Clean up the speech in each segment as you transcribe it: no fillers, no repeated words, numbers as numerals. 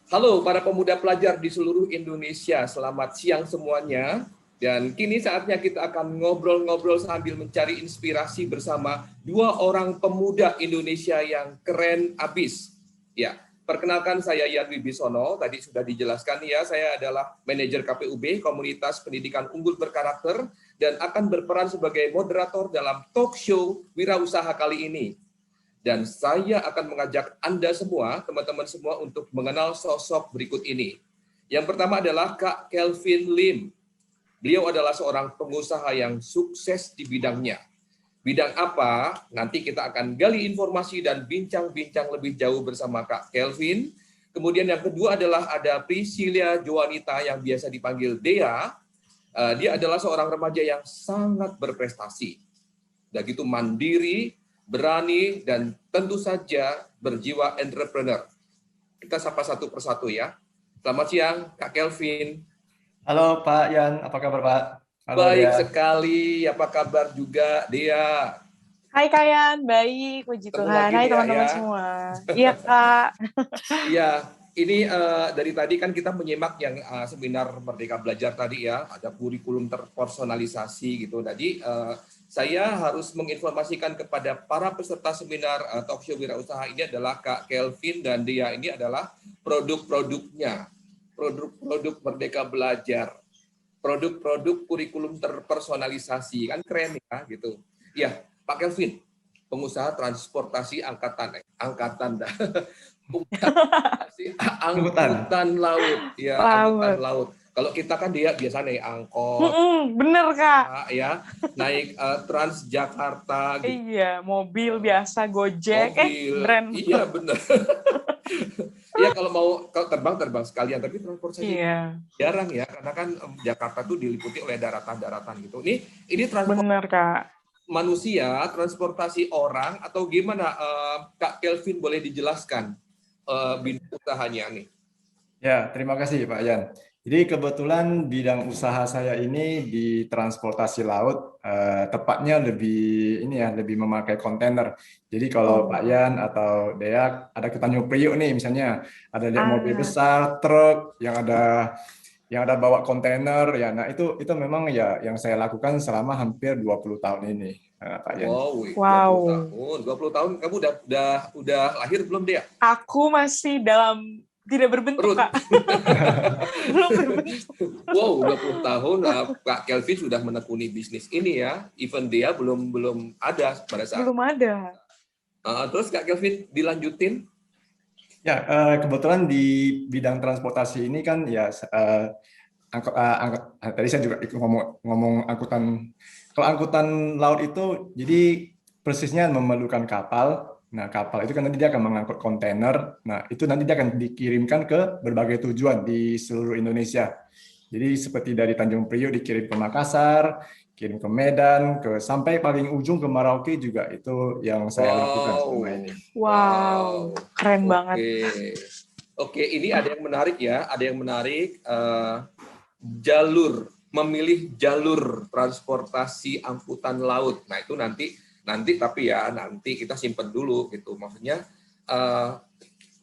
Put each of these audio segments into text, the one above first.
Halo para pemuda pelajar di seluruh Indonesia, selamat siang semuanya. Dan kini saatnya kita akan ngobrol-ngobrol sambil mencari inspirasi bersama dua orang pemuda Indonesia yang keren abis. Ya, perkenalkan saya Yan Wibisono, tadi sudah dijelaskan ya, saya adalah manajer KPUB, Komunitas Pendidikan Unggul Berkarakter, dan akan berperan sebagai moderator dalam talk show Wirausaha kali ini. Dan saya akan mengajak Anda semua, teman-teman semua, untuk mengenal sosok berikut ini. Yang pertama adalah Kak Kelvin Lim. Beliau adalah seorang pengusaha yang sukses di bidangnya. Bidang apa? Nanti kita akan gali informasi dan bincang-bincang lebih jauh bersama Kak Kelvin. Kemudian yang kedua adalah ada Priscilia Joanita yang biasa dipanggil Dea. Dia adalah seorang remaja yang sangat berprestasi. Udah gitu mandiri, berani, dan tentu saja berjiwa entrepreneur. Kita sapa satu persatu ya. Selamat siang, Kak Kelvin. Halo Pak Yan, apa kabar Pak? Halo Baik Dea. sekali, apa kabar juga Dea? Hai Kak Yan, baik, puji Ketemu Tuhan. lagi Hai Dea teman-teman ya. semua. Iya Kak. Iya, ini dari tadi kan kita menyimak yang seminar Merdeka Belajar tadi ya, ada kurikulum terpersonalisasi gitu. Jadi saya harus menginformasikan kepada para peserta seminar Talkshow Wirausaha ini adalah Kak Kelvin dan Dea ini adalah produk-produknya, produk-produk Merdeka Belajar, produk-produk kurikulum terpersonalisasi, kan keren ya gitu. Ya, Pak Kelvin, pengusaha transportasi angkatan dah. Angkutan laut, ya angkutan laut. Kalau kita kan dia biasa naik angkot, bener Kak. ya naik Transjakarta. Gitu. Iya, mobil biasa, Gojek, mobil, brand. iya bener. Iya kalau terbang sekalian, tapi transportasi jarang ya, karena kan Jakarta tuh diliputi oleh daratan-daratan gitu. Ini transport bener Kak. Manusia, transportasi orang, atau gimana Kak Kelvin, boleh dijelaskan bidang usahanya nih? Ya, terima kasih Pak Yan. Jadi kebetulan bidang usaha saya ini di transportasi laut, tepatnya lebih memakai kontainer. Jadi kalau Pak Yan atau Dea ada ke Tanjung Priok nih misalnya, ada lihat mobil besar, truk yang ada bawa kontainer ya. Nah, itu memang ya yang saya lakukan selama hampir 20 tahun ini, Pak Yan. Wow. 20 tahun kamu udah lahir belum, Dea? Aku masih tidak berbentuk, Kak. Belum berbentuk. Wow, 20 tahun Kak Kelvin sudah menekuni bisnis ini ya. Even dia belum ada pada saat. Belum ada. Terus Kak Kelvin dilanjutin? Ya, kebetulan di bidang transportasi ini kan ya tadi saya juga ngomong angkutan. Kalau angkutan laut itu jadi persisnya memerlukan kapal. Nah, kapal itu kan nanti dia akan mengangkut kontainer. Nah, itu nanti dia akan dikirimkan ke berbagai tujuan di seluruh Indonesia. Jadi seperti dari Tanjung Priok dikirim ke Makassar, kirim ke Medan, sampai paling ujung ke Merauke juga, itu yang saya lakukan selama ini. Wow, keren banget. Oke, ini ada yang menarik ya, memilih jalur transportasi angkutan laut. Nah, itu nanti kita simpen dulu gitu. Maksudnya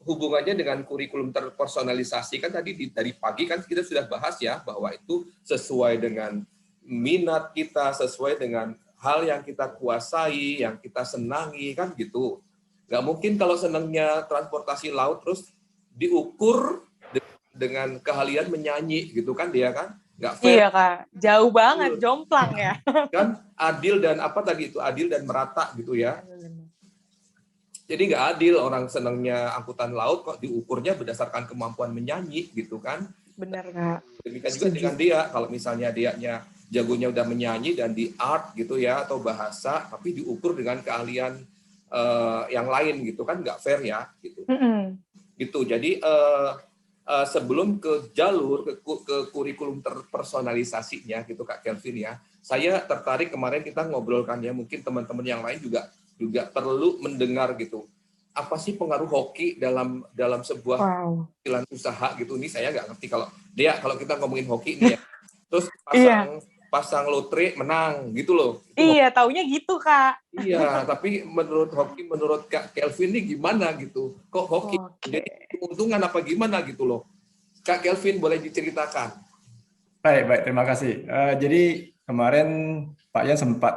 hubungannya dengan kurikulum terpersonalisasi kan tadi dari pagi kan kita sudah bahas ya, bahwa itu sesuai dengan minat kita, sesuai dengan hal yang kita kuasai, yang kita senangi kan gitu. Nggak mungkin kalau senangnya transportasi laut terus diukur dengan keahlian menyanyi gitu kan, dia kan nggak fair. Iya Kak, jauh banget, jomplang ya. Kan adil dan adil dan merata gitu ya. Jadi nggak adil, orang senangnya angkutan laut kok diukurnya berdasarkan kemampuan menyanyi gitu kan. Benar Kak. Demikian juga dengan dia, kalau misalnya dianya jagonya udah menyanyi dan di art gitu ya, atau bahasa, tapi diukur dengan keahlian yang lain gitu kan, nggak fair ya gitu. Gitu. Jadi sebelum ke jalur ke kurikulum terpersonalisasinya gitu Kak Kelvin ya, saya tertarik kemarin kita ngobrolkan ya, mungkin teman-teman yang lain juga perlu mendengar gitu. Apa sih pengaruh hoki dalam sebuah usaha gitu? Ini saya nggak ngerti kalau kita ngomongin hoki ini ya. Terus pasang lotre menang gitu loh. Iya, taunya gitu, Kak. Iya, tapi menurut Kak Kelvin ini gimana gitu? Kok hoki Oke. jadi keuntungan apa gimana gitu loh? Kak Kelvin boleh diceritakan? Baik, terima kasih. Jadi kemarin Pak Yan sempat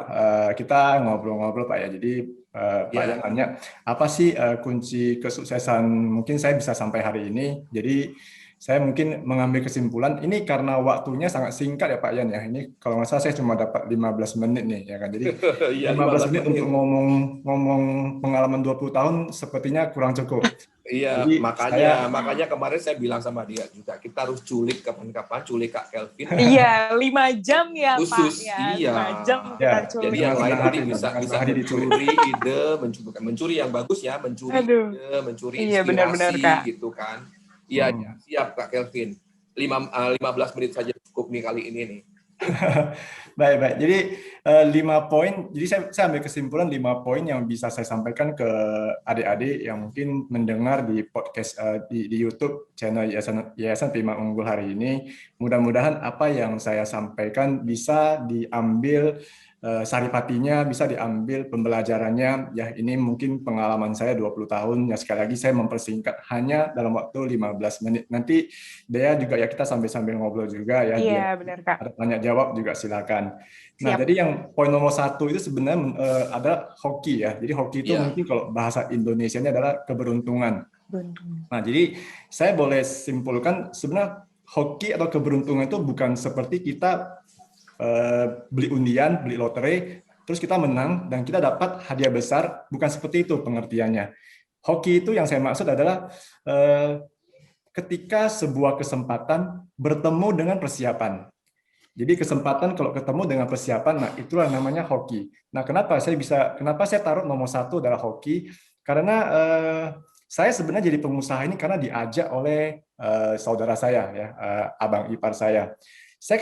kita ngobrol-ngobrol Pak ya. Jadi Pak Yan Ya. nanya apa sih kunci kesuksesan mungkin saya bisa sampai hari ini. Jadi saya mungkin mengambil kesimpulan ini karena waktunya sangat singkat ya Pak Yan ya. Ini kalau nggak salah saya cuma dapat 15 menit nih ya kan. Jadi Iya, 15 15 menit menit. untuk ngomong pengalaman 20 tahun sepertinya kurang cukup. Iya, Jadi makanya kemarin saya bilang sama dia juga, kita harus culik kapan-kapan, culik Kak Kelvin. Iya, 5 jam ya, Khusus, Pak. Ya, iya. 5 jam kita Ya, culik. Jadi yang lain nanti bisa diculik. mencuri ide, mencuri yang bagus ya, mencuri Aduh. ide, mencuri Iya, benar-benar, inspirasi Kak. gitu kan. Iya, siap Kak Kelvin. 15 menit saja cukup nih kali ini nih. Baik. Jadi 5 poin. Jadi saya ambil kesimpulan 5 poin yang bisa saya sampaikan ke adik-adik yang mungkin mendengar di podcast di YouTube channel Yayasan Prima Unggul hari ini. Mudah-mudahan apa yang saya sampaikan bisa diambil saripatinya, bisa diambil pembelajarannya. Ya, ini mungkin pengalaman saya 20 tahun. Ya, sekali lagi saya mempersingkat hanya dalam waktu 15 menit. Nanti Dea juga ya kita sambil-sambil ngobrol juga ya. Iya, benar, Kak. Ada tanya jawab juga silakan. Nah, Siap. jadi yang poin nomor 1 itu sebenarnya ada hoki ya. Jadi hoki itu mungkin kalau bahasa Indonesianya adalah keberuntungan. Nah, jadi saya boleh simpulkan sebenarnya hoki atau keberuntungan itu bukan seperti kita beli undian, beli lotre, terus kita menang dan kita dapat hadiah besar, bukan seperti itu pengertiannya. Hoki itu yang saya maksud adalah ketika sebuah kesempatan bertemu dengan persiapan. Jadi kesempatan kalau ketemu dengan persiapan, nah itulah namanya hoki. Nah, kenapa saya taruh nomor 1 adalah hoki? Karena saya sebenarnya jadi pengusaha ini karena diajak oleh saudara saya ya, abang ipar saya. Saya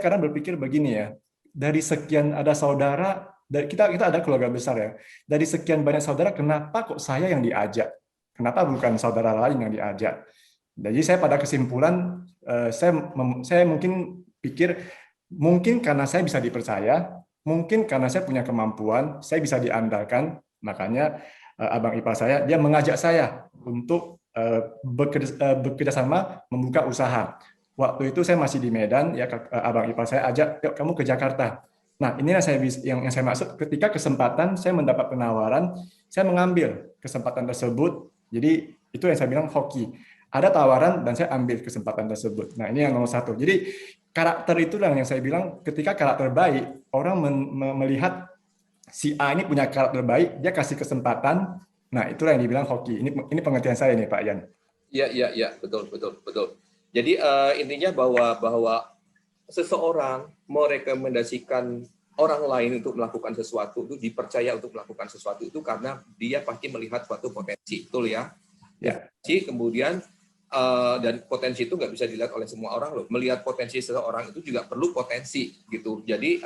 kadang berpikir begini ya, dari sekian ada saudara, kita ada keluarga besar ya, dari sekian banyak saudara, kenapa kok saya yang diajak? Kenapa bukan saudara lain yang diajak? Jadi saya pada kesimpulan, saya mungkin pikir, mungkin karena saya bisa dipercaya, mungkin karena saya punya kemampuan, saya bisa diandalkan, makanya abang ipar saya, dia mengajak saya untuk bekerja sama membuka usaha. Waktu itu saya masih di Medan, ya abang ipar saya ajak, yuk kamu ke Jakarta. Nah, inilah yang saya maksud, ketika kesempatan saya mendapat penawaran, saya mengambil kesempatan tersebut. Jadi itu yang saya bilang hoki. Ada tawaran dan saya ambil kesempatan tersebut. Nah, ini yang nomor 1. Jadi karakter itulah yang saya bilang, ketika karakter baik, orang melihat si A ini punya karakter baik, dia kasih kesempatan. Nah, itulah yang dibilang hoki. Ini pengertian saya nih, Pak Yan. Iya, betul. Jadi intinya bahwa seseorang merekomendasikan orang lain untuk melakukan sesuatu, itu dipercaya untuk melakukan sesuatu itu karena dia pasti melihat suatu potensi, betul ya? Ya. Kemudian dan potensi itu nggak bisa dilihat oleh semua orang loh. Melihat potensi seseorang itu juga perlu potensi gitu. Jadi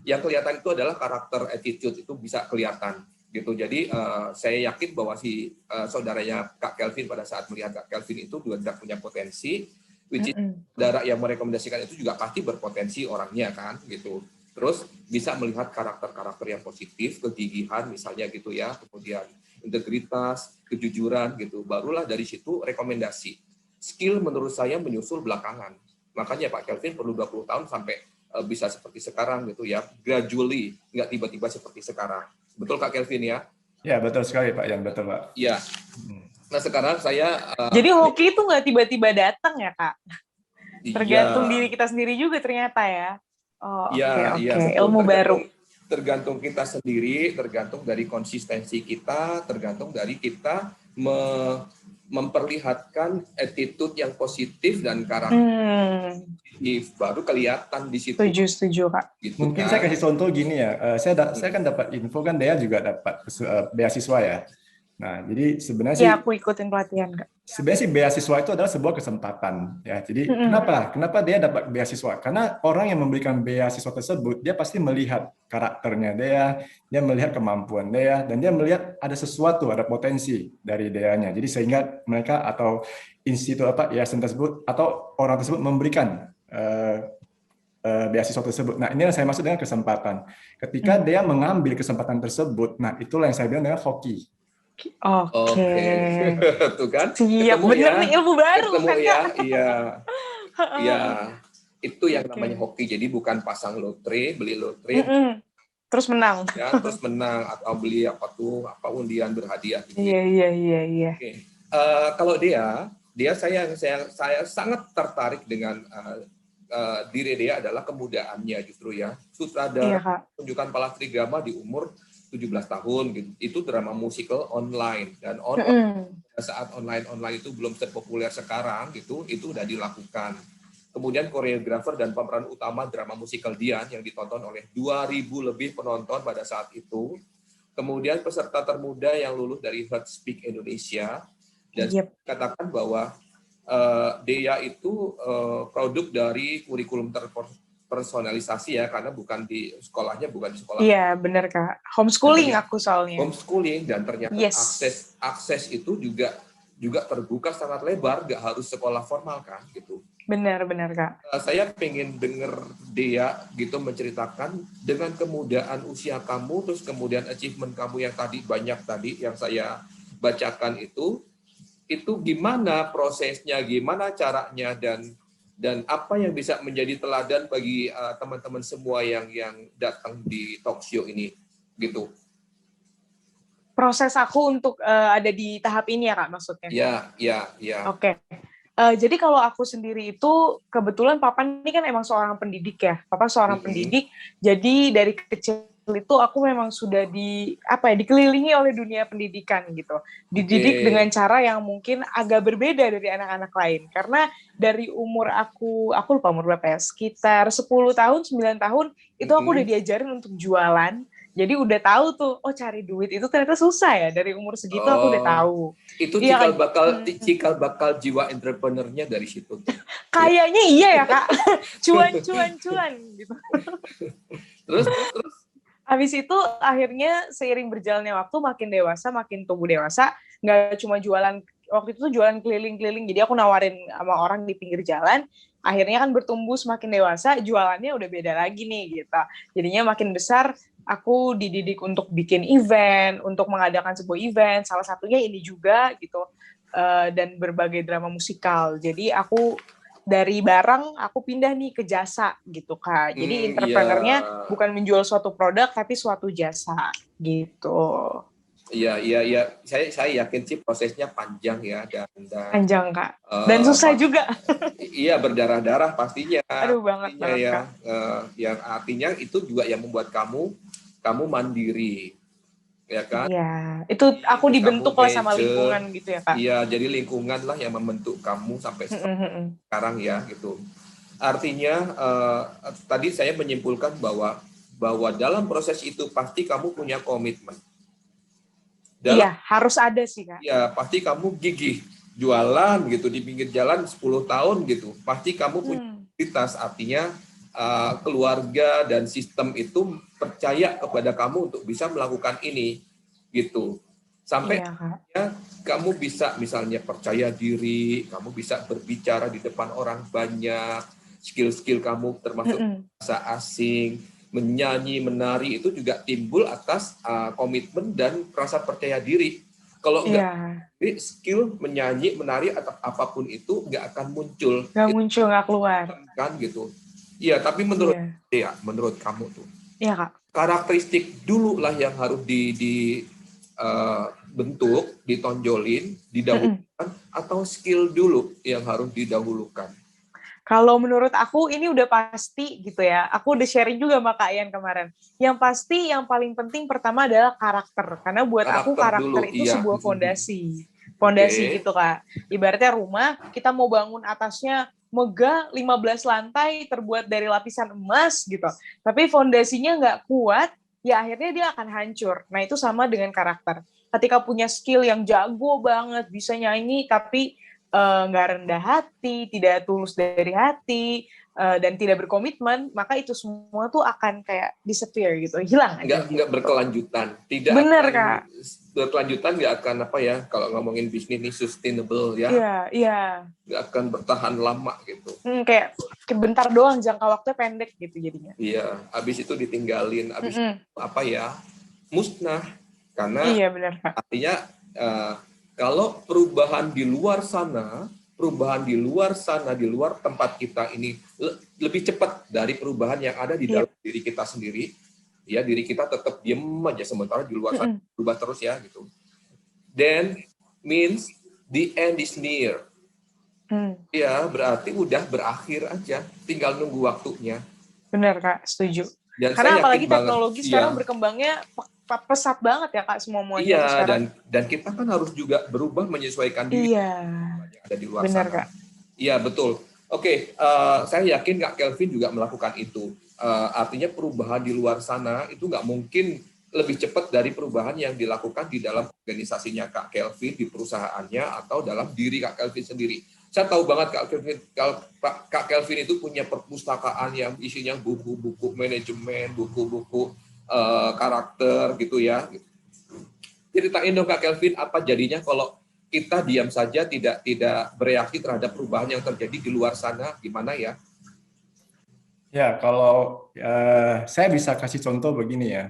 yang kelihatan itu adalah karakter, attitude itu bisa kelihatan gitu. Jadi saya yakin bahwa si saudaranya Kak Kelvin pada saat melihat Kak Kelvin itu juga punya potensi, which is saudara yang merekomendasikan itu juga pasti berpotensi orangnya kan gitu. Terus bisa melihat karakter-karakter yang positif, kegigihan misalnya gitu ya, kemudian integritas, kejujuran gitu. Barulah dari situ rekomendasi. Skill menurut saya menyusul belakangan. Makanya Pak Kelvin perlu 20 tahun sampai bisa seperti sekarang gitu ya. Gradually, nggak tiba-tiba seperti sekarang. Betul Kak Kelvin ya? Ya, betul sekali Pak Yan, betul Pak. Iya. Nah sekarang saya... Jadi hoki itu nggak tiba-tiba datang ya Kak? Tergantung iya. diri kita sendiri juga ternyata ya. Oh, Iya, oke. Ilmu baru. Tergantung kita sendiri, tergantung dari konsistensi kita, tergantung dari kita memperlihatkan attitude yang positif dan karakter positif, baru kelihatan di situ. Setuju Kak. Gitu, mungkin kan? Saya kasih contoh gini ya, saya kan dapat info kan Dea juga dapat beasiswa ya. Nah, jadi sebenarnya sih aku ikutin pelatihan Kak. Sebenarnya sih beasiswa itu adalah sebuah kesempatan ya. Jadi kenapa dia dapat beasiswa? Karena orang yang memberikan beasiswa tersebut dia pasti melihat karakternya dia melihat kemampuan Dea, dan dia melihat ada sesuatu, ada potensi dari Deanya. Jadi sehingga mereka atau institut yayasan tersebut atau orang tersebut memberikan beasiswa tersebut. Nah, ini yang saya maksud dengan kesempatan. Ketika dia mengambil kesempatan tersebut, nah itulah yang saya bilang dengan hoki. Oke. Oke. Tuh kan? Siap, Ketemu bener ya. nih ilmu baru Ketemu kan, ya. Kak? Iya. Iya. Itu yang Oke. namanya hoki. Jadi bukan pasang lotre, beli lotre, Mm-mm. Terus menang. ya, terus menang atau beli apa undian berhadiah gitu. Iya. Oke. Kalau dia saya sangat tertarik dengan diri dia adalah kemudaannya justru ya. Iya, Sutradara Kak. tunjukkan Palastrigama di umur 17 tahun gitu. Itu drama musikal online dan Mm-mm. saat online itu belum sepopuler sekarang gitu, itu udah dilakukan. Kemudian koreografer dan pemeran utama drama musikal Dian yang ditonton oleh 2.000 lebih penonton pada saat itu. Kemudian peserta termuda yang lulus dari Heart Speak Indonesia, dan Yep. katakan bahwa Dea itu produk dari kurikulum terpersonalisasi ya, karena bukan di sekolah. Iya, bener, Kak. Homeschooling aku soalnya. Homeschooling, dan ternyata Yes. akses itu juga terbuka sangat lebar, nggak harus sekolah formal kan gitu. Bener, Kak. Saya pengen denger Dea gitu menceritakan dengan kemudaan usia kamu, terus kemudian achievement kamu yang banyak tadi yang saya bacakan itu gimana prosesnya, gimana caranya, dan apa yang bisa menjadi teladan bagi teman-teman semua yang datang di talk show ini gitu. Proses aku untuk ada di tahap ini ya, Kak, maksudnya? Ya. Oke. Jadi kalau aku sendiri itu, kebetulan Papa ini kan emang seorang pendidik ya. Papa seorang pendidik, jadi dari kecil itu aku memang sudah dikelilingi oleh dunia pendidikan gitu. Dididik dengan cara yang mungkin agak berbeda dari anak-anak lain. Karena dari umur aku lupa umur berapa ya, sekitar 10 tahun, 9 tahun, itu aku udah diajarin untuk jualan. Jadi udah tahu tuh, cari duit itu ternyata susah ya. Dari umur segitu aku udah tahu. Itu cikal bakal jiwa entrepreneurnya dari situ. Kayaknya iya ya, Kak. Cuan gitu. Terus habis itu akhirnya seiring berjalannya waktu, makin tumbuh dewasa, nggak cuma jualan, waktu itu jualan keliling-keliling, jadi aku nawarin sama orang di pinggir jalan, akhirnya kan bertumbuh semakin dewasa, jualannya udah beda lagi nih gitu. Jadinya makin besar, aku dididik untuk bikin event, untuk mengadakan sebuah event, salah satunya ini juga gitu, dan berbagai drama musikal. Jadi aku dari barang aku pindah nih ke jasa gitu, Kak. Jadi entrepreneurnya bukan menjual suatu produk tapi suatu jasa gitu. Iya. Saya yakin sih prosesnya panjang ya, dan panjang, Kak. Dan susah juga. Iya, berdarah-darah pastinya. Aduh, banget ya, Kak. yang artinya itu juga yang membuat kamu mandiri. Ya kan? Iya, itu aku dibentuk lah sama lingkungan gitu ya, Kak. Iya, jadi lingkungan lah yang membentuk kamu sampai sekarang ya gitu. Artinya tadi saya menyimpulkan bahwa dalam proses itu pasti kamu punya komitmen. Iya, harus ada sih, Kak. Iya, pasti kamu gigih jualan gitu di pinggir jalan 10 tahun gitu. Pasti kamu punya identitas, artinya keluarga dan sistem itu percaya kepada kamu untuk bisa melakukan ini gitu. Sampai kamu bisa misalnya percaya diri, kamu bisa berbicara di depan orang banyak, skill-skill kamu termasuk bahasa asing, menyanyi, menari itu juga timbul atas komitmen dan rasa percaya diri. Kalau enggak, skill menyanyi, menari atau apapun itu enggak akan muncul. Nggak keluar. Kan gitu. Iya, tapi menurut kamu tuh. Iya, Kak. Karakteristik dulu lah yang harus dibentuk, ditonjolin, didahulukan, atau skill dulu yang harus didahulukan? Kalau menurut aku ini udah pasti gitu ya. Aku udah sharing juga sama Kak Ian kemarin. Yang pasti yang paling penting pertama adalah karakter. Karena buat aku karakter itu sebuah fondasi. Fondasi gitu, Kak. Ibaratnya rumah, kita mau bangun atasnya megah 15 lantai terbuat dari lapisan emas gitu. Tapi fondasinya nggak kuat, ya akhirnya dia akan hancur. Nah, itu sama dengan karakter. Ketika punya skill yang jago banget, bisa nyanyi, tapi nggak rendah hati, tidak tulus dari hati, dan tidak berkomitmen, maka itu semua tuh akan kayak disappear gitu, hilang aja gitu. Nggak berkelanjutan, tidak Bener, akan Kak. berkelanjutan, nggak akan apa ya, kalau ngomongin bisnis ini sustainable ya, Iya. nggak akan bertahan lama gitu. Kayak bentar doang, jangka waktunya pendek gitu jadinya. Iya, habis itu ditinggalin, habis itu apa ya, musnah, karena Iya benar, Kak. artinya kalau perubahan di luar sana, di luar tempat kita ini lebih cepat dari perubahan yang ada di dalam diri kita sendiri. Ya, diri kita tetap diem aja sementara di luar sana berubah terus ya gitu. Then means the end is near. Ya, berarti udah berakhir aja, tinggal nunggu waktunya. Benar, Kak, setuju. Dan karena saya apalagi yakin teknologi banget, sekarang berkembangnya pesat banget ya, Kak, semuanya iya, sekarang. dan kita kan harus juga berubah menyesuaikan diri yang ada di luar benar, sana. Kak. Iya, betul. Oke, saya yakin Kak Kelvin juga melakukan itu. Artinya perubahan di luar sana itu nggak mungkin lebih cepat dari perubahan yang dilakukan di dalam organisasinya Kak Kelvin, di perusahaannya, atau dalam diri Kak Kelvin sendiri. Saya tahu banget Kak Kelvin itu punya perpustakaan yang isinya buku-buku manajemen, buku-buku karakter gitu ya. Ceritain dong Kak Kelvin, apa jadinya kalau kita diam saja, tidak bereaksi terhadap perubahan yang terjadi di luar sana, gimana ya? Ya, kalau saya bisa kasih contoh begini ya,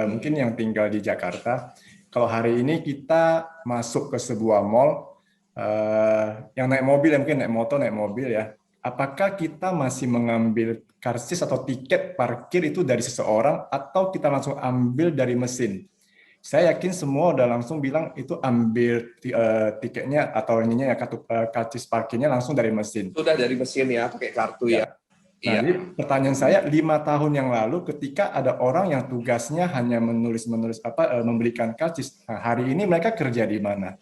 mungkin yang tinggal di Jakarta, kalau hari ini kita masuk ke sebuah mall, yang naik mobil, ya mungkin naik motor, naik mobil ya, apakah kita masih mengambil karcis atau tiket parkir itu dari seseorang, atau kita langsung ambil dari mesin? Saya yakin semua udah langsung bilang itu ambil tiketnya atau ininya ya, karcis parkirnya langsung dari mesin. Sudah dari mesin ya, pakai kartu ya. Nah, Iya. jadi pertanyaan saya 5 tahun yang lalu ketika ada orang yang tugasnya hanya memberikan karcis, nah, hari ini mereka kerja di mana?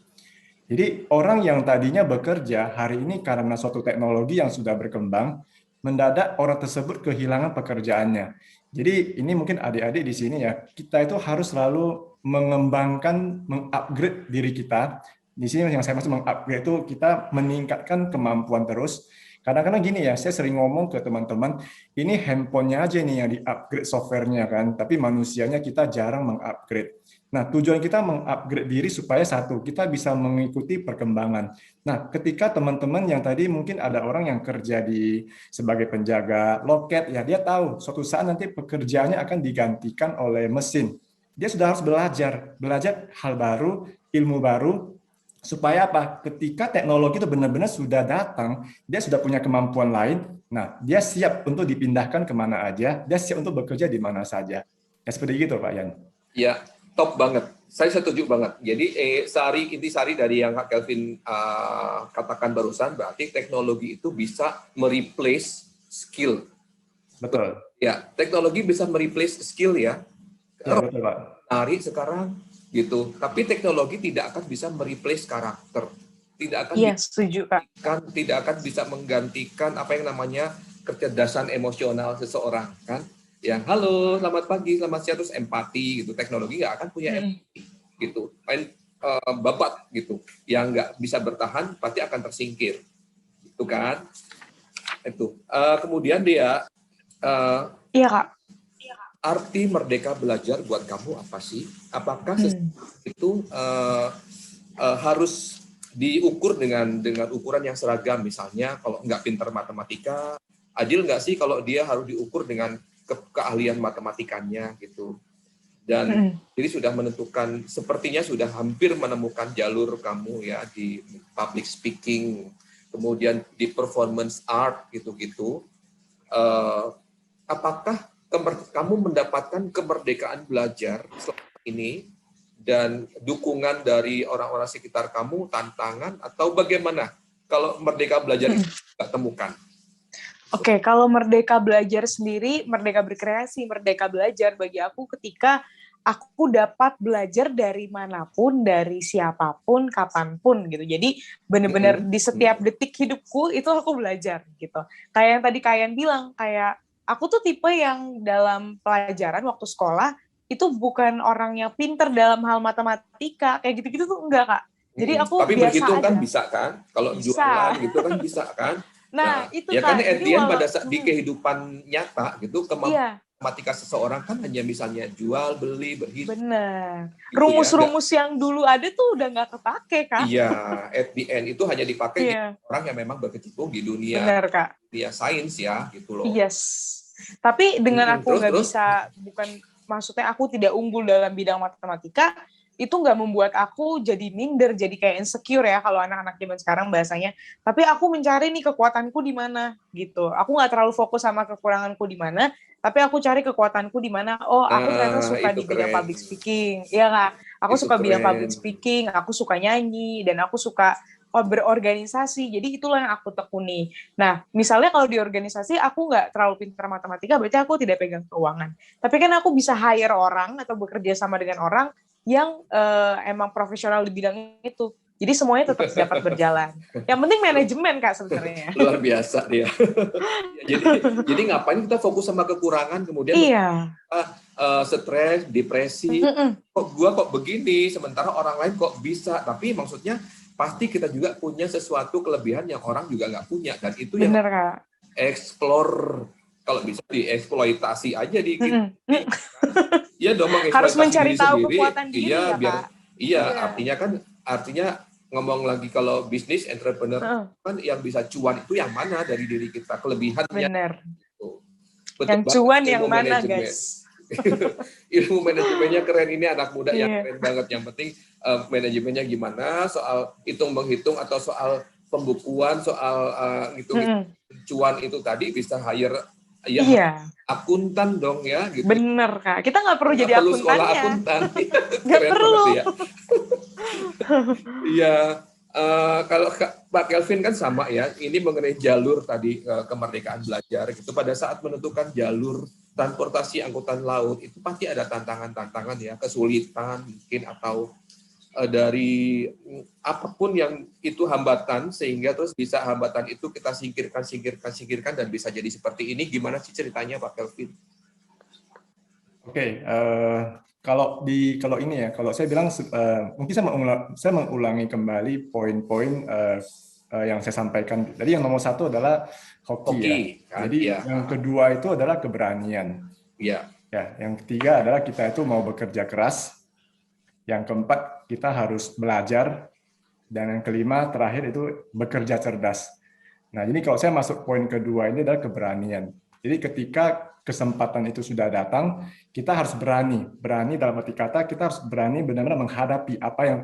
Jadi orang yang tadinya bekerja hari ini karena suatu teknologi yang sudah berkembang, mendadak orang tersebut kehilangan pekerjaannya. Jadi ini mungkin adik-adik di sini ya, kita itu harus selalu mengembangkan, mengupgrade diri kita. Di sini yang saya maksud mengupgrade itu kita meningkatkan kemampuan terus. Kadang-kadang gini ya, saya sering ngomong ke teman-teman, ini handphonenya aja nih yang di-upgrade softwarenya kan, tapi manusianya kita jarang mengupgrade. Nah, tujuan kita mengupgrade diri supaya satu, kita bisa mengikuti perkembangan. Nah, ketika teman-teman yang tadi mungkin ada orang yang kerja sebagai penjaga loket, ya dia tahu suatu saat nanti pekerjaannya akan digantikan oleh mesin. Dia sudah harus belajar hal baru, ilmu baru, supaya apa? Ketika teknologi itu benar-benar sudah datang, dia sudah punya kemampuan lain, nah dia siap untuk dipindahkan kemana aja, dia siap untuk bekerja di mana saja. Ya seperti itu Pak Yan. Ya, top banget. Saya setuju banget. Jadi intisari dari yang Kak Kelvin katakan barusan, berarti teknologi itu bisa mereplace skill. Betul. Ya, teknologi bisa mereplace skill ya. Ya betul Pak. Menarik sekarang gitu. Tapi teknologi tidak akan bisa mereplace karakter. Setuju, Kak. Tidak akan bisa menggantikan apa yang namanya kecerdasan emosional seseorang kan. Yang halo, selamat pagi, selamat siang, terus empati gitu. Teknologi nggak akan punya empati gitu. Main babat gitu. Yang nggak bisa bertahan pasti akan tersingkir. Itu kan. Itu. Kemudian dia Iya, Kak. arti merdeka belajar buat kamu apa sih? Apakah itu harus diukur dengan ukuran yang seragam? Misalnya kalau nggak pintar matematika, adil nggak sih kalau dia harus diukur dengan keahlian matematikanya gitu? Dan jadi sudah menentukan, sepertinya sudah hampir menemukan jalur kamu ya di public speaking, kemudian di performance art gitu-gitu. Apakah kamu mendapatkan kemerdekaan belajar selama ini dan dukungan dari orang-orang sekitar kamu, tantangan, atau bagaimana kalau merdeka belajar itu nggak temukan? Oke, kalau merdeka belajar sendiri, merdeka berkreasi, merdeka belajar bagi aku ketika aku dapat belajar dari manapun, dari siapapun, kapanpun gitu. Jadi benar-benar di setiap detik hidupku itu aku belajar gitu. Kayak yang tadi Kayan bilang, kayak aku tuh tipe yang dalam pelajaran waktu sekolah itu bukan orang yang pinter dalam hal matematika, kayak gitu-gitu tuh enggak, Kak. Jadi aku Tapi biasa berhitung kan aja. bisa kan? Kalau Bisa. jualan gitu kan bisa kan? Nah, itu ya Kak. kan at Jadi the end walau pada saat di kehidupan nyata gitu, kemampuan iya, matematika seseorang kan hanya misalnya jual, beli, berhitung bener. gitu ya. Rumus-rumus yang dulu ada tuh udah nggak kepake, Kak. Iya, at the end itu hanya dipakai di Iya, orang yang memang berkecimpung di dunia bener, Kak. sains ya, gitu loh. Yes. Tapi dengan aku nggak Terus, bisa, maksudnya aku tidak unggul dalam bidang matematika, itu nggak membuat aku jadi minder, jadi kayak insecure ya kalau anak-anak zaman sekarang bahasanya. Tapi aku mencari nih kekuatanku di mana gitu. Aku nggak terlalu fokus sama kekuranganku di mana, tapi aku cari kekuatanku di mana. Oh, aku ternyata suka itu di bidang keren. public speaking, ya nggak? Aku Itu suka bidang public keren. speaking, aku suka nyanyi, dan aku suka berorganisasi. Jadi itulah yang aku tekuni. Nah, misalnya kalau di organisasi aku nggak terlalu pintar matematika, berarti aku tidak pegang keuangan. Tapi kan aku bisa hire orang atau bekerja sama dengan orang yang emang profesional di bidang itu. Jadi semuanya tetap dapat berjalan. Yang penting manajemen, Kak, sebenarnya. Luar biasa dia. jadi ngapain kita fokus sama kekurangan kemudian Iya. stres, depresi. Kok begini, sementara orang lain kok bisa. Tapi maksudnya pasti kita juga punya sesuatu kelebihan yang orang juga nggak punya, dan itu Bener, yang Kak. explore. Kalau bisa dieksploitasi aja dikit. Iya dong, harus mengeksploitasi mencari diri tahu sendiri. kekuatan diri Iya, ya, biar Kak. iya, artinya ngomong lagi kalau bisnis entrepreneur kan yang bisa cuan itu yang mana dari diri kita, kelebihannya. Bener. Gitu. Betul Yang banget, cuan ilmu yang mana, manajemen. guys? Ilmu manajemennya keren, ini anak muda yang Iya. keren banget. Yang penting manajemennya gimana, soal hitung-menghitung atau soal pembukuan, soal ngitung cuan itu tadi bisa hire Iya. akuntan dong ya. Gitu. Bener, Kak. Kita nggak perlu jadi perlu sekolah akuntannya. akuntan. Nggak Keren perlu. banget ya. Iya. Kalau Pak Kelvin kan sama ya, ini mengenai jalur tadi kemerdekaan belajar, itu pada saat menentukan jalur transportasi angkutan laut itu pasti ada tantangan-tantangan ya, kesulitan mungkin atau dari apapun yang itu hambatan, sehingga terus bisa hambatan itu kita singkirkan dan bisa jadi seperti ini. Gimana sih ceritanya Pak Kelvin? Oke, kalau ini ya, kalau saya bilang mungkin saya mengulangi kembali poin-poin yang saya sampaikan. Jadi yang nomor satu adalah hoki ya. Kan? Jadi yang kedua itu adalah keberanian. Ya. Ya, yang ketiga adalah kita itu mau bekerja keras. Yang keempat kita harus belajar, dan yang kelima terakhir itu bekerja cerdas. Nah, ini kalau saya masuk poin kedua ini adalah keberanian. Jadi ketika kesempatan itu sudah datang, kita harus berani dalam arti kata kita harus berani benar-benar menghadapi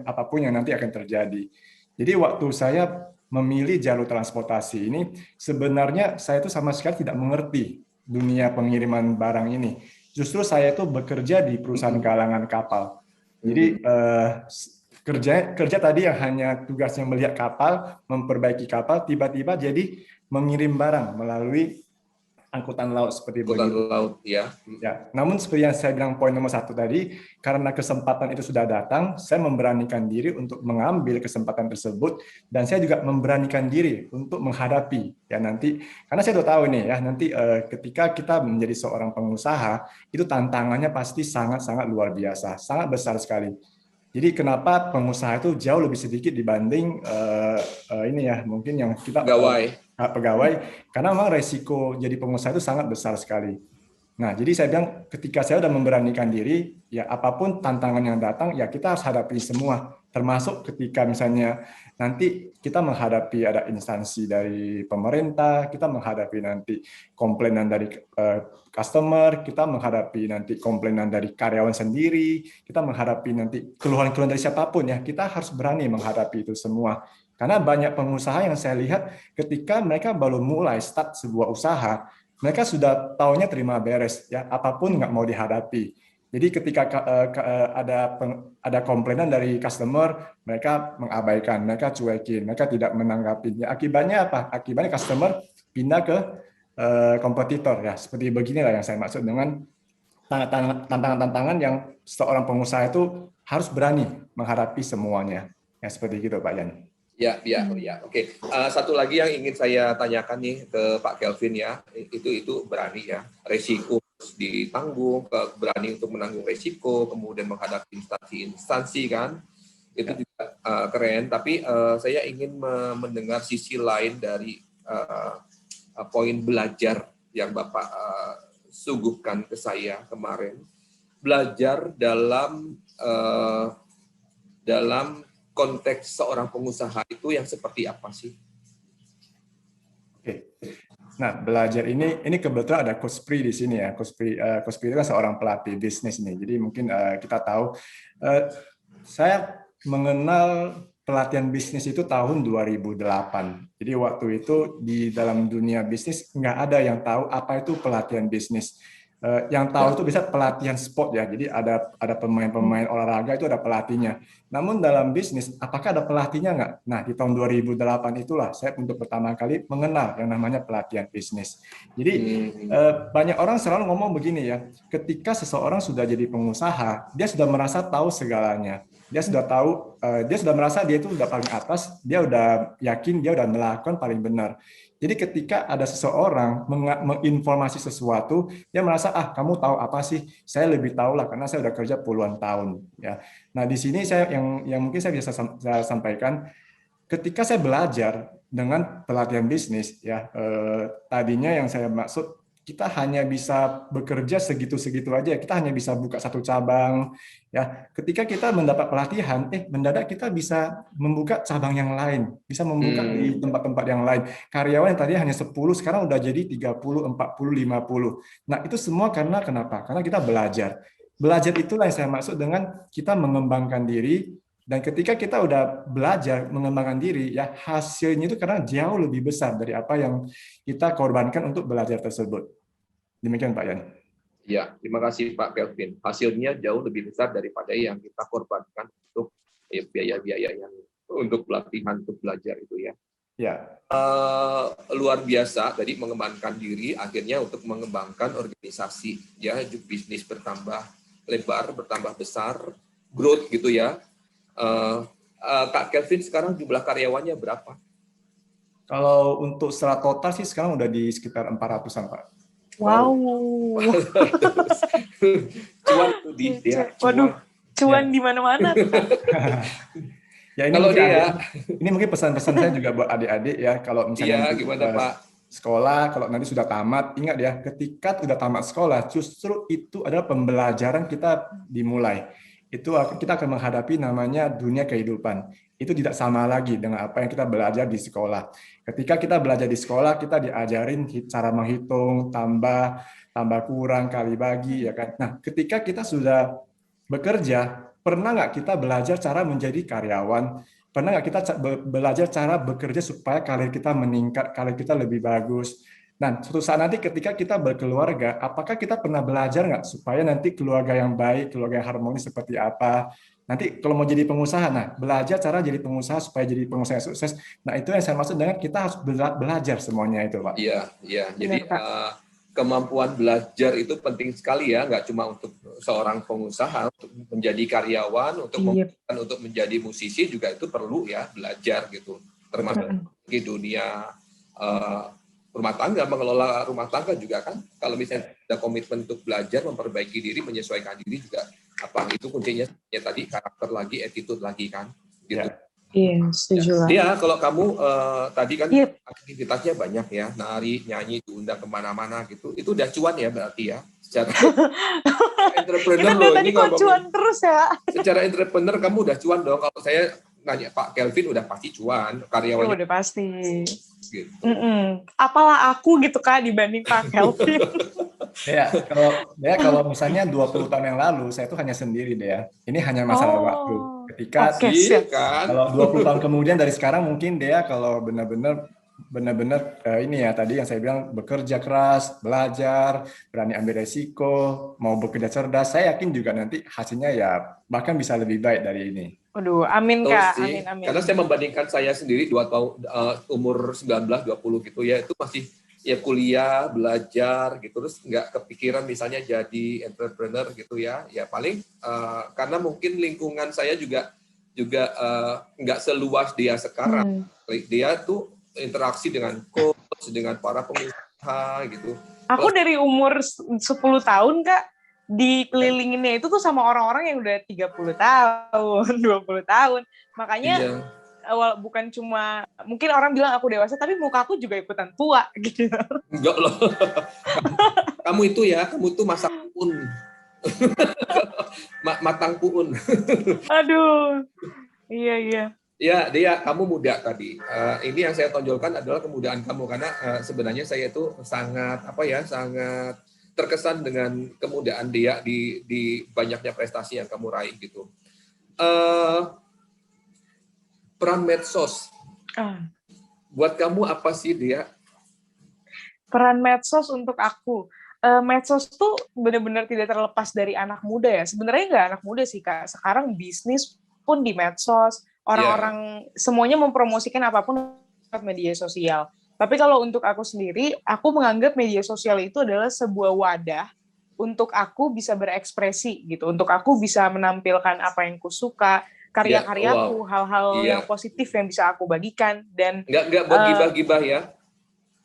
apapun yang nanti akan terjadi. Jadi waktu saya memilih jalur transportasi ini, sebenarnya saya itu sama sekali tidak mengerti dunia pengiriman barang ini. Justru saya itu bekerja di perusahaan galangan kapal. Jadi kerja tadi yang hanya tugasnya melihat kapal, memperbaiki kapal, tiba-tiba jadi mengirim barang melalui angkutan laut seperti begitu. Angkutan laut, ya. Namun seperti yang saya bilang poin nomor satu tadi, karena kesempatan itu sudah datang, saya memberanikan diri untuk mengambil kesempatan tersebut, dan saya juga memberanikan diri untuk menghadapi ya nanti, karena saya sudah tahu nih ya nanti ketika kita menjadi seorang pengusaha itu tantangannya pasti sangat-sangat luar biasa, sangat besar sekali. Jadi kenapa pengusaha itu jauh lebih sedikit dibanding ini ya mungkin yang kita pegawai, karena memang resiko jadi pengusaha itu sangat besar sekali. Nah, jadi saya bilang ketika saya sudah memberanikan diri, ya apapun tantangan yang datang, ya kita harus hadapi semua. Termasuk ketika misalnya nanti kita menghadapi ada instansi dari pemerintah, kita menghadapi nanti komplainan dari customer, kita menghadapi nanti komplainan dari karyawan sendiri, kita menghadapi nanti keluhan-keluhan dari siapapun ya, kita harus berani menghadapi itu semua. Karena banyak pengusaha yang saya lihat ketika mereka baru mulai start sebuah usaha, mereka sudah taunya terima beres ya, apapun nggak mau dihadapi. Jadi ketika ada komplainan dari customer, mereka mengabaikan, mereka cuekin, mereka tidak menanggapinya. Akibatnya apa? Akibatnya customer pindah ke kompetitor ya. Seperti beginilah yang saya maksud dengan tantangan-tantangan yang seorang pengusaha itu harus berani menghadapi semuanya. Ya seperti gitu Pak Yan. Ya. Oke. Satu lagi yang ingin saya tanyakan nih ke Pak Kelvin ya, itu berani ya, resiko ditanggung, berani untuk menanggung resiko, kemudian menghadapi instansi-instansi kan, itu juga keren. Tapi saya ingin mendengar sisi lain dari poin belajar yang Bapak suguhkan ke saya kemarin. Belajar dalam konteks seorang pengusaha itu yang seperti apa sih? Oke. Nah, belajar ini kebetulan ada Coach Pri di sini ya. Coach Pri itu kan seorang pelatih bisnis nih. Jadi mungkin kita tahu, saya mengenal pelatihan bisnis itu tahun 2008. Jadi waktu itu di dalam dunia bisnis nggak ada yang tahu apa itu pelatihan bisnis. Yang tahu itu bisa pelatihan sport ya. Jadi ada pemain-pemain olahraga itu ada pelatihnya. Namun dalam bisnis, apakah ada pelatihnya nggak? Nah, di tahun 2008 itulah saya untuk pertama kali mengenal yang namanya pelatihan bisnis. Jadi banyak orang selalu ngomong begini ya, ketika seseorang sudah jadi pengusaha, dia sudah merasa tahu segalanya. Dia sudah tahu, dia sudah merasa dia itu udah paling atas, dia udah yakin, dia udah melakukan paling benar. Jadi ketika ada seseorang menginformasi sesuatu, dia merasa, kamu tahu apa sih? Saya lebih tahu lah karena saya udah kerja puluhan tahun. Ya. Nah di sini saya yang mungkin saya bisa sampaikan, ketika saya belajar dengan pelatihan bisnis, ya tadinya yang saya maksud kita hanya bisa bekerja segitu-segitu aja, kita hanya bisa buka satu cabang, ya. Ketika kita mendapat pelatihan, mendadak kita bisa membuka cabang yang lain, bisa membuka di tempat-tempat yang lain. Karyawan yang tadi hanya 10, sekarang udah jadi 30, 40, 50. Nah, itu semua karena kenapa? Karena kita belajar. Belajar itulah yang saya maksud dengan kita mengembangkan diri, dan ketika kita udah belajar mengembangkan diri, ya hasilnya itu kadang jauh lebih besar dari apa yang kita korbankan untuk belajar tersebut. Demikian Pak Yan. Ya, terima kasih Pak Kelvin. Hasilnya jauh lebih besar daripada yang kita korbankan untuk biaya-biaya yang untuk pelatihan, untuk belajar itu ya. Ya. Luar biasa tadi mengembangkan diri, akhirnya untuk mengembangkan organisasi, ya bisnis bertambah lebar, bertambah besar, growth gitu ya. Kak Kelvin sekarang jumlah karyawannya berapa? Kalau untuk secara total sih sekarang udah di sekitar 400-an Pak. Wow. Cuan tuh di dia. Waduh, cuan di mana-mana. Ya ini kalau mungkin ini mungkin pesan-pesan saya juga buat adik-adik ya, kalau misalnya gimana Pak? Sekolah, kalau nanti sudah tamat, ingat ya, ketika sudah tamat sekolah, justru itu adalah pembelajaran kita dimulai. Itu kita akan menghadapi namanya dunia kehidupan. Itu tidak sama lagi dengan apa yang kita belajar di sekolah. Ketika kita belajar di sekolah, kita diajarin cara menghitung, tambah kurang, kali bagi, ya kan. Nah, ketika kita sudah bekerja, pernah nggak kita belajar cara menjadi karyawan? Pernah nggak kita belajar cara bekerja supaya karir kita meningkat, karir kita lebih bagus? Nah, suatu saat nanti ketika kita berkeluarga, apakah kita pernah belajar nggak supaya nanti keluarga yang baik, keluarga yang harmonis seperti apa? Nanti kalau mau jadi pengusaha, nah belajar cara jadi pengusaha supaya jadi pengusaha yang sukses. Nah, itu yang saya maksud dengan kita harus belajar semuanya itu, Pak. Iya. Jadi kemampuan belajar itu penting sekali ya, nggak cuma untuk seorang pengusaha, untuk menjadi karyawan, untuk menjadi musisi juga itu perlu ya belajar gitu. Termasuk di dunia rumah tangga, mengelola rumah tangga juga kan. Kalau misalnya ada komitmen untuk belajar, memperbaiki diri, menyesuaikan diri juga itu kuncinya ya tadi karakter lagi, attitude lagi kan. Gitu. Iya, setuju lah. Iya, kalau kamu tadi kan aktivitasnya banyak ya, nari, nyanyi, diundang kemana-mana gitu. Itu udah cuan ya berarti ya. Secara entrepreneur loh ini ngomong. Cuan terus ya. Secara entrepreneur kamu udah cuan dong. Kalau saya nanya Pak Kelvin udah pasti cuan, karyawannya. Udah pasti. Gitu. Apalah aku gitu Kak dibanding Pak Kelvin. Kalau misalnya 20 tahun yang lalu saya itu hanya sendiri deh ya. Ini hanya masalah waktu. Ketika kalau 20 tahun kemudian dari sekarang mungkin dia kalau benar-benar ini ya tadi yang saya bilang bekerja keras, belajar, berani ambil resiko, mau bekerja cerdas, saya yakin juga nanti hasilnya ya bahkan bisa lebih baik dari ini. Aduh, amin Kak, amin. Karena saya membandingkan saya sendiri 2 tahun umur 19-20 gitu ya, itu masih ya kuliah, belajar gitu, terus nggak kepikiran misalnya jadi entrepreneur gitu ya. Ya paling karena mungkin lingkungan saya juga nggak seluas dia sekarang. Dia tuh interaksi dengan coach, dengan para pengusaha gitu. Aku dari umur 10 tahun Kak dikelilinginnya itu tuh sama orang-orang yang udah 30 tahun, 20 tahun. Makanya Iya. bukan cuma, mungkin orang bilang aku dewasa, tapi muka aku juga ikutan tua gitu. Enggak loh. Kamu itu masa puun. Matang puun. Aduh. Iya. Ya, Dea, kamu muda tadi. Ini yang saya tonjolkan adalah kemudaan kamu karena sebenarnya saya itu sangat sangat terkesan dengan kemudaan Dea di banyaknya prestasi yang kamu raih gitu. Peran medsos buat kamu apa sih, Dea? Peran medsos untuk aku, medsos tuh benar-benar tidak terlepas dari anak muda ya. Sebenarnya nggak anak muda sih Kak. Sekarang bisnis pun di medsos, orang-orang semuanya mempromosikan apapun lewat media sosial. Tapi kalau untuk aku sendiri, aku menganggap media sosial itu adalah sebuah wadah untuk aku bisa berekspresi gitu, untuk aku bisa menampilkan apa yang kusuka, karya-karyaku, hal-hal yang positif yang bisa aku bagikan, dan nggak buat gibah-gibah ya.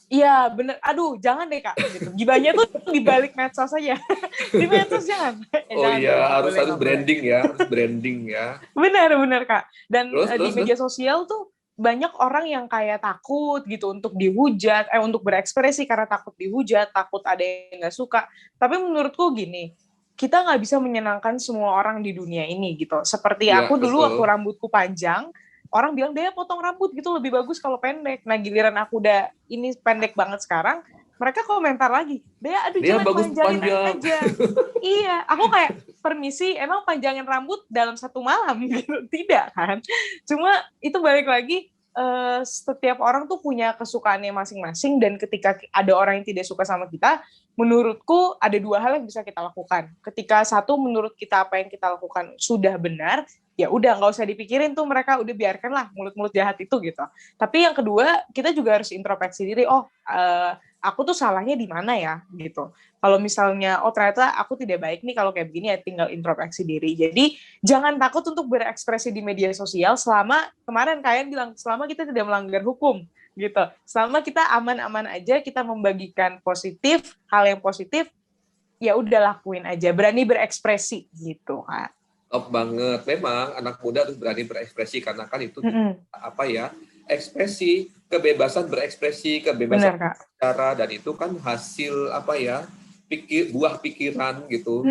Iya, bener. Aduh, jangan deh Kak. Gitu. Gibahnya tuh di balik medsos aja. Di medsos jangan. Harus branding ya, harus branding ya. Benar Kak. Dan terus, di media sosial tuh banyak orang yang kayak takut gitu untuk dihujat, untuk berekspresi karena takut dihujat, takut ada yang nggak suka. Tapi menurutku gini, kita nggak bisa menyenangkan semua orang di dunia ini gitu. Seperti aku dulu waktu rambutku panjang, orang bilang dia potong rambut gitu lebih bagus kalau pendek. Nah giliran aku udah ini pendek banget sekarang, mereka komentar lagi, dia jangan panjangin aja. Iya, aku kayak permisi, emang panjangin rambut dalam satu malam gitu? Tidak kan? Cuma itu balik lagi, setiap orang tuh punya kesukaannya masing-masing, dan ketika ada orang yang tidak suka sama kita, menurutku ada dua hal yang bisa kita lakukan. Ketika satu, menurut kita apa yang kita lakukan sudah benar, ya udah nggak usah dipikirin tuh mereka, udah biarkanlah mulut-mulut jahat itu gitu. Tapi yang kedua, kita juga harus introspeksi diri, aku tuh salahnya di mana ya gitu. Kalau misalnya ternyata aku tidak baik nih kalau kayak begini, ya tinggal introspeksi diri. Jadi jangan takut untuk berekspresi di media sosial selama kemarin kalian bilang selama kita tidak melanggar hukum gitu. Selama kita aman-aman aja, kita membagikan positif, hal yang positif, ya udah lakuin aja, berani berekspresi gitu Kak. Top banget. Memang anak muda harus berani berekspresi karena kan itu ekspresi, kebebasan berekspresi, kebebasan bicara, dan itu kan hasil buah pikiran gitu.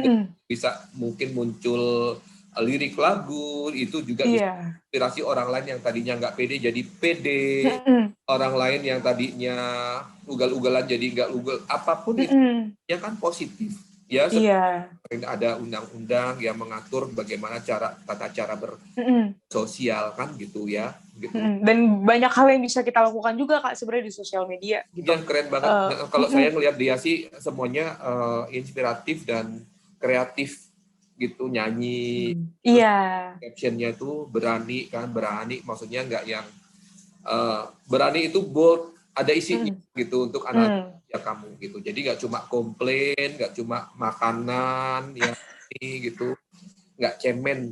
Bisa mungkin muncul lirik lagu, itu juga bisa inspirasi orang lain yang tadinya nggak pede jadi pede, orang lain yang tadinya ugal-ugalan jadi nggak ugal, apapun itu ya kan positif. Ya, ada undang-undang yang mengatur bagaimana tata cara bersosial kan gitu ya. Gitu. Dan banyak hal yang bisa kita lakukan juga Kak sebenarnya di sosial media. Gitu. Yang keren banget. Kalau saya ngelihat dia sih semuanya inspiratif dan kreatif gitu, nyanyi. Captionnya itu berani, maksudnya nggak yang berani itu bold, ada isinya gitu untuk anak ya kamu gitu. Jadi nggak cuma komplain, nggak cuma makanan yang ini gitu, nggak cemen.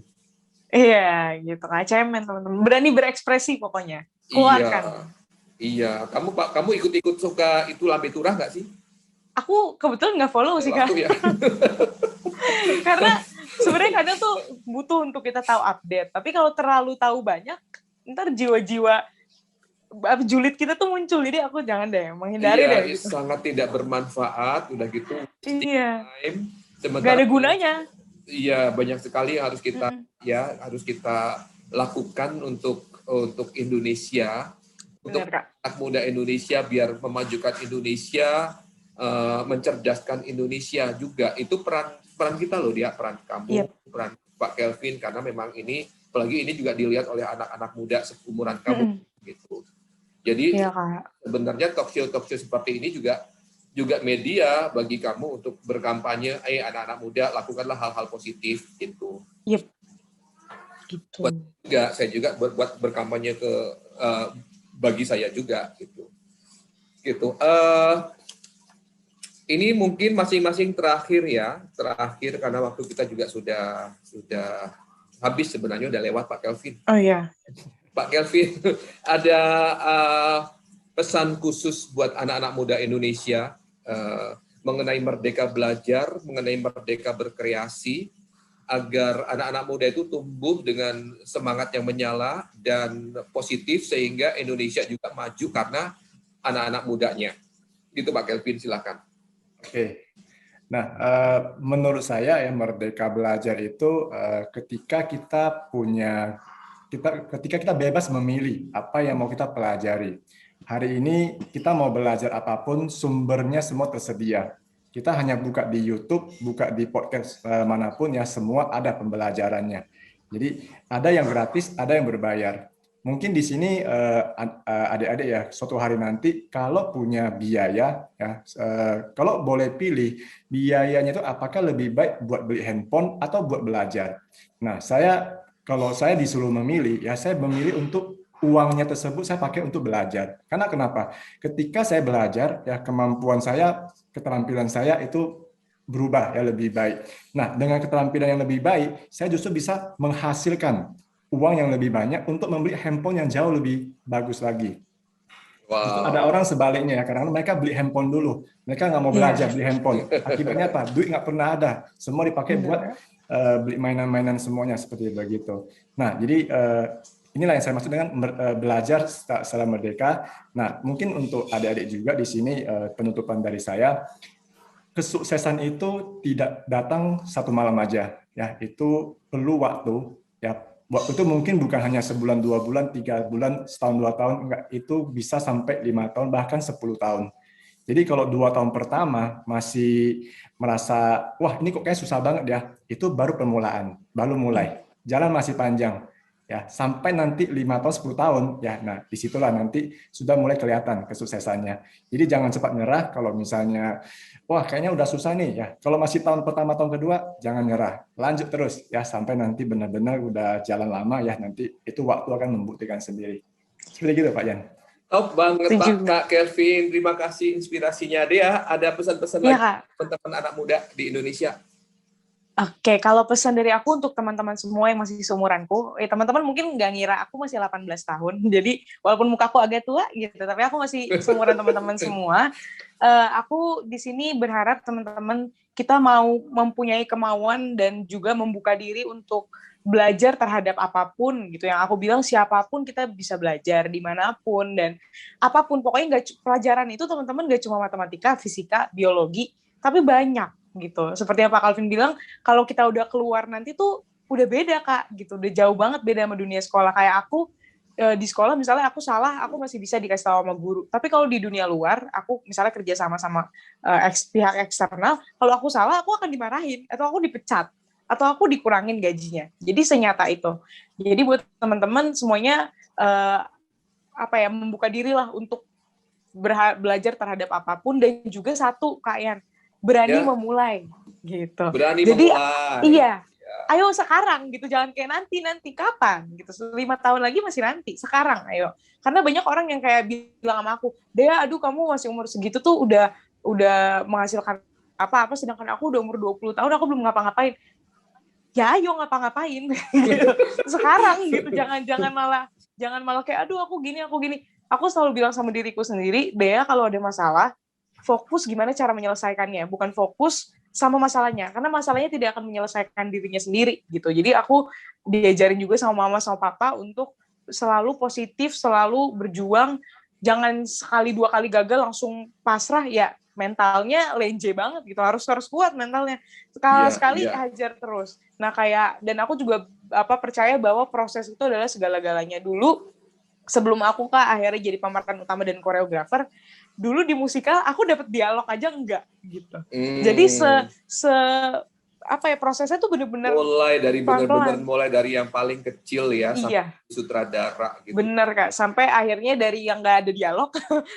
Iya gitu, nggak cemen teman-teman. Berani berekspresi pokoknya. Keluarkan. Iya. Kamu ikut suka itu Lambe Turah nggak sih? Aku kebetulan nggak follow sih Kak. Ya. Karena sebenarnya kadang tuh butuh untuk kita tahu update. Tapi kalau terlalu tahu banyak, ntar jiwa-jiwa julid kita tuh muncul, jadi aku jangan deh, menghindari deh. Gitu. Sangat tidak bermanfaat, udah gitu. Time, gak ada gunanya. Iya, banyak sekali yang harus kita harus kita lakukan untuk Indonesia, untuk anak muda Indonesia biar memajukan Indonesia, mencerdaskan Indonesia juga. Itu peran kita loh, peran kamu, peran Pak Kelvin, karena memang ini apalagi ini juga dilihat oleh anak-anak muda seumuran kamu gitu. Jadi sebenarnya talk show seperti ini juga media bagi kamu untuk berkampanye, anak-anak muda lakukanlah hal-hal positif gitu. Gitu. Saya juga buat berkampanye bagi saya juga gitu. Ini mungkin masing-masing terakhir karena waktu kita juga sudah habis sebenarnya, udah lewat Pak Kelvin. Oh iya. Pak Kelvin, ada pesan khusus buat anak-anak muda Indonesia mengenai merdeka belajar, mengenai merdeka berkreasi, agar anak-anak muda itu tumbuh dengan semangat yang menyala dan positif sehingga Indonesia juga maju karena anak-anak mudanya. Gitu Pak Kelvin, silakan. Oke. Nah, menurut saya ya merdeka belajar itu ketika kita bebas memilih apa yang mau kita pelajari. Hari ini kita mau belajar apapun, sumbernya semua tersedia. Kita hanya buka di YouTube, buka di podcast manapun ya, semua ada pembelajarannya. Jadi ada yang gratis, ada yang berbayar. Mungkin di sini adik-adik ya, suatu hari nanti kalau punya biaya ya, kalau boleh pilih biayanya itu apakah lebih baik buat beli handphone atau buat belajar. Nah, kalau saya disuruh memilih ya, saya memilih untuk uangnya tersebut saya pakai untuk belajar. Karena kenapa? Ketika saya belajar ya, kemampuan saya, keterampilan saya itu berubah ya, lebih baik. Nah, dengan keterampilan yang lebih baik, saya justru bisa menghasilkan uang yang lebih banyak untuk membeli handphone yang jauh lebih bagus lagi. Justru ada orang sebaliknya ya, kadang-kadang mereka beli handphone dulu, mereka nggak mau belajar, beli handphone. Akibatnya apa? Duit nggak pernah ada, semua dipakai buat beli mainan-mainan semuanya seperti begitu. Nah, jadi inilah yang saya maksud dengan belajar secara merdeka. Nah, mungkin untuk adik-adik juga di sini penutupan dari saya, kesuksesan itu tidak datang satu malam aja, ya itu perlu waktu. Ya, waktu itu mungkin bukan hanya sebulan, 2 bulan, 3 bulan, setahun, 2 tahun, enggak, itu bisa sampai 5 tahun, bahkan 10 tahun. Jadi kalau 2 tahun pertama masih merasa, wah ini kok kayak susah banget ya, itu baru permulaan, baru mulai. Jalan masih panjang. Ya, sampai nanti 5 tahun, 10 tahun, ya, nah disitulah nanti sudah mulai kelihatan kesuksesannya. Jadi jangan cepat nyerah kalau misalnya, wah kayaknya udah susah nih, ya. Kalau masih tahun pertama, tahun kedua, jangan nyerah, lanjut terus, ya sampai nanti benar-benar udah jalan lama, ya nanti itu waktu akan membuktikan sendiri. Seperti gitu Pak Yan. Top banget Kak Kelvin, terima kasih inspirasinya. Dea, ada pesan-pesan lagi teman-teman anak muda di Indonesia? Oke, kalau pesan dari aku untuk teman-teman semua yang masih seumuranku, teman-teman mungkin nggak ngira aku masih 18 tahun, jadi walaupun mukaku agak tua gitu, tapi aku masih seumuran teman-teman semua. Aku di sini berharap teman-teman kita mau mempunyai kemauan dan juga membuka diri untuk belajar terhadap apapun gitu. Yang aku bilang siapapun kita bisa belajar dimanapun dan apapun. Pokoknya pelajaran itu teman-teman nggak cuma matematika, fisika, biologi, tapi banyak gitu. Seperti yang Pak Calvin bilang, kalau kita udah keluar nanti tuh udah beda Kak gitu. Udah jauh banget beda sama dunia sekolah. Kayak aku di sekolah misalnya aku salah, aku masih bisa dikasih tahu sama guru. Tapi kalau di dunia luar, aku misalnya kerja sama pihak eksternal, kalau aku salah aku akan dimarahin atau aku dipecat atau aku dikurangin gajinya. Jadi senyata itu. Jadi buat teman-teman semuanya membuka diri lah untuk belajar terhadap apapun dan juga satu Kak Yan, berani memulai gitu. Jadi memulai. Iya. Ayo sekarang gitu, jangan kayak nanti kapan gitu. 5 tahun lagi masih nanti, sekarang ayo. Karena banyak orang yang kayak bilang sama aku, "Dea, aduh kamu masih umur segitu tuh udah menghasilkan apa-apa sedangkan aku udah umur 20 tahun aku belum ngapa-ngapain." Ya ayo ngapa-ngapain gitu. Sekarang gitu, jangan malah kayak aduh aku gini. Aku selalu bilang sama diriku sendiri, Dea kalau ada masalah, fokus gimana cara menyelesaikannya, bukan fokus sama masalahnya, karena masalahnya tidak akan menyelesaikan dirinya sendiri gitu. Jadi aku diajarin juga sama mama sama papa untuk selalu positif, selalu berjuang, jangan sekali 2 kali gagal langsung pasrah ya, mentalnya lenje banget gitu, harus kuat mentalnya. Sekali hajar terus. Nah dan aku juga percaya bahwa proses itu adalah segala-galanya. Dulu sebelum aku akhirnya jadi pemeran utama dan koreografer, dulu di musikal aku dapat dialog aja enggak gitu. Jadi prosesnya tuh bener-bener mulai dari yang paling kecil ya sampai sutradara gitu. Bener Kak, sampai akhirnya dari yang nggak ada dialog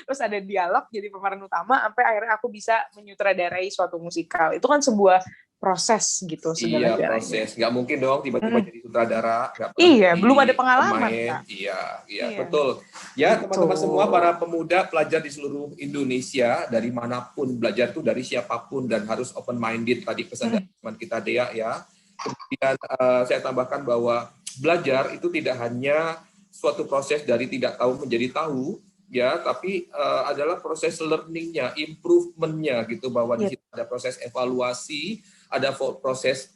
terus ada dialog jadi pemeran utama sampai akhirnya aku bisa menyutradarai suatu musikal. Itu kan sebuah proses gitu segala-galanya. Proses. Nggak mungkin dong tiba-tiba jadi sutradara. Belum ada pengalaman Kak. Iya, betul. Ya teman-teman semua, para pemuda pelajar di seluruh Indonesia, dari manapun belajar tuh dari siapapun dan harus open minded, tadi pesan dari teman kita Dea ya. Kemudian saya tambahkan bahwa belajar itu tidak hanya suatu proses dari tidak tahu menjadi tahu, ya, tapi adalah proses learning-nya, improvement-nya gitu, bahwa di situ ada proses evaluasi, ada proses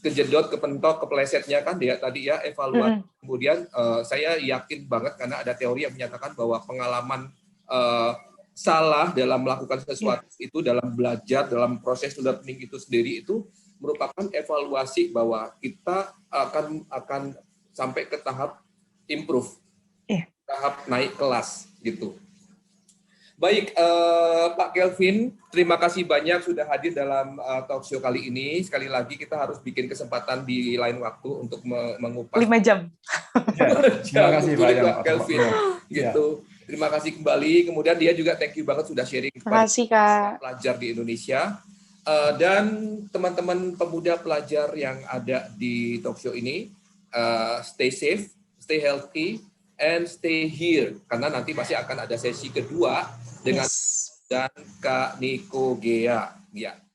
kejedot, kepentok, keplesetnya kan dia tadi ya, evaluasi. Kemudian saya yakin banget karena ada teori yang menyatakan bahwa pengalaman salah dalam melakukan sesuatu itu, dalam belajar, dalam proses learning itu sendiri itu merupakan evaluasi bahwa kita akan sampai ke tahap improve, tahap naik kelas gitu. Baik, Pak Kelvin, terima kasih banyak sudah hadir dalam talk show kali ini. Sekali lagi kita harus bikin kesempatan di lain waktu untuk mengupas 5 jam. Terima kasih Pak Kelvin. Gitu. Terima kasih kembali. Kemudian dia juga thank you banget sudah sharing Terima kasih, Kak. pelajar di Indonesia. Dan teman-teman pemuda pelajar yang ada di talk show ini, stay safe, stay healthy, and stay here. Karena nanti pasti akan ada sesi kedua dengan dan Kak Niko Gea. Ya.